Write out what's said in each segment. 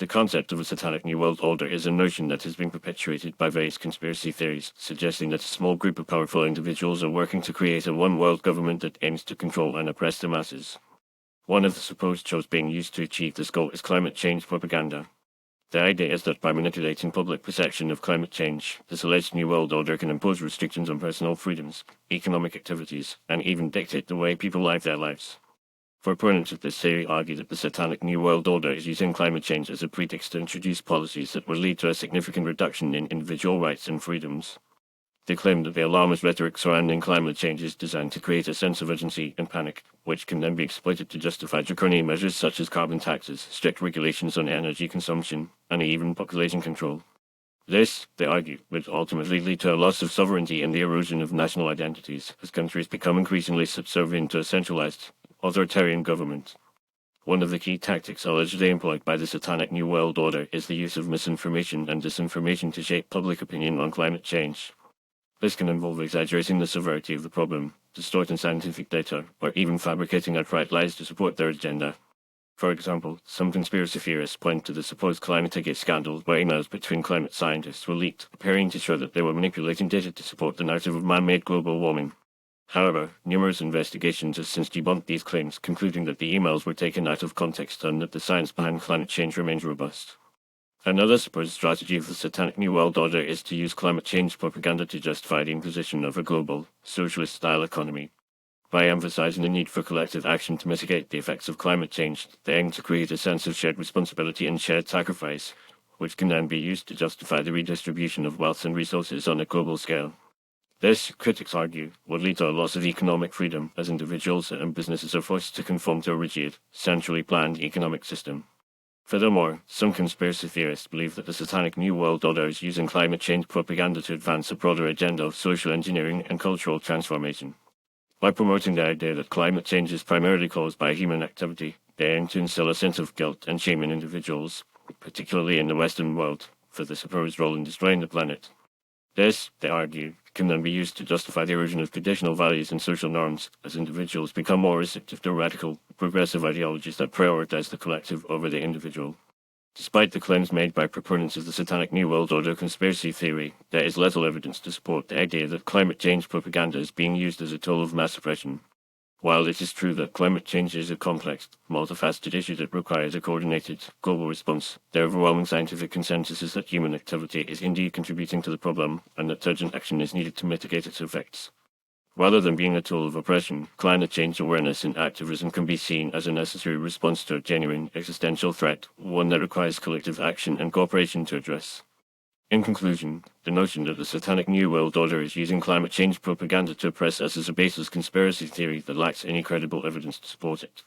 The concept of a Satanic New World Order is a notion that has been perpetuated by various conspiracy theories, suggesting that a small group of powerful individuals are working to create a one-world government that aims to control and oppress the masses. One of the supposed tools being used to achieve this goal is climate change propaganda. The idea is that by manipulating public perception of climate change, this alleged New World Order can impose restrictions on personal freedoms, economic activities, and even dictate the way people live their lives. For opponents of this theory argue that the Satanic New World Order is using climate change as a pretext to introduce policies that would lead to a significant reduction in individual rights and freedoms. They claim that the alarmist rhetoric surrounding climate change is designed to create a sense of urgency and panic, which can then be exploited to justify draconian measures such as carbon taxes, strict regulations on energy consumption, and even population control. This, they argue, would ultimately lead to a loss of sovereignty and the erosion of national identities, as countries become increasingly subservient to a centralized, authoritarian government. One of the key tactics allegedly employed by the Satanic New World Order is the use of misinformation and disinformation to shape public opinion on climate change. This can involve exaggerating the severity of the problem, distorting scientific data, or even fabricating outright lies to support their agenda. For example, some conspiracy theorists point to the supposed Climategate scandal where emails between climate scientists were leaked, appearing to show that they were manipulating data to support the narrative of man-made global warming. However, numerous investigations have since debunked these claims, concluding that the emails were taken out of context and that the science behind climate change remains robust. Another supposed strategy of the Satanic New World Order is to use climate change propaganda to justify the imposition of a global, socialist-style economy. By emphasizing the need for collective action to mitigate the effects of climate change, they aim to create a sense of shared responsibility and shared sacrifice, which can then be used to justify the redistribution of wealth and resources on a global scale. This, critics argue, would lead to a loss of economic freedom as individuals and businesses are forced to conform to a rigid, centrally planned economic system. Furthermore, some conspiracy theorists believe that the Satanic New World Order is using climate change propaganda to advance a broader agenda of social engineering and cultural transformation. By promoting the idea that climate change is primarily caused by human activity, they aim to instill a sense of guilt and shame in individuals, particularly in the Western world, for the supposed role in destroying the planet. This, they argue, can then be used to justify the erosion of traditional values and social norms as individuals become more receptive to radical, progressive ideologies that prioritize the collective over the individual. Despite the claims made by proponents of the Satanic New World Order conspiracy theory, there is little evidence to support the idea that climate change propaganda is being used as a tool of mass oppression. While it is true that climate change is a complex, multifaceted issue that requires a coordinated, global response, the overwhelming scientific consensus is that human activity is indeed contributing to the problem and that urgent action is needed to mitigate its effects. Rather than being a tool of oppression, climate change awareness and activism can be seen as a necessary response to a genuine existential threat, one that requires collective action and cooperation to address. In conclusion, the notion that the Satanic New World Order is using climate change propaganda to oppress us is a baseless conspiracy theory that lacks any credible evidence to support it.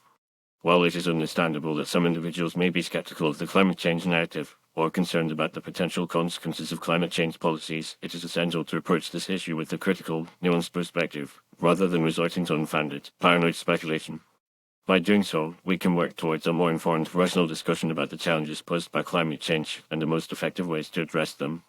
While it is understandable that some individuals may be skeptical of the climate change narrative, or concerned about the potential consequences of climate change policies, it is essential to approach this issue with a critical, nuanced perspective, rather than resorting to unfounded, paranoid speculation. By doing so, we can work towards a more informed, rational discussion about the challenges posed by climate change and the most effective ways to address them.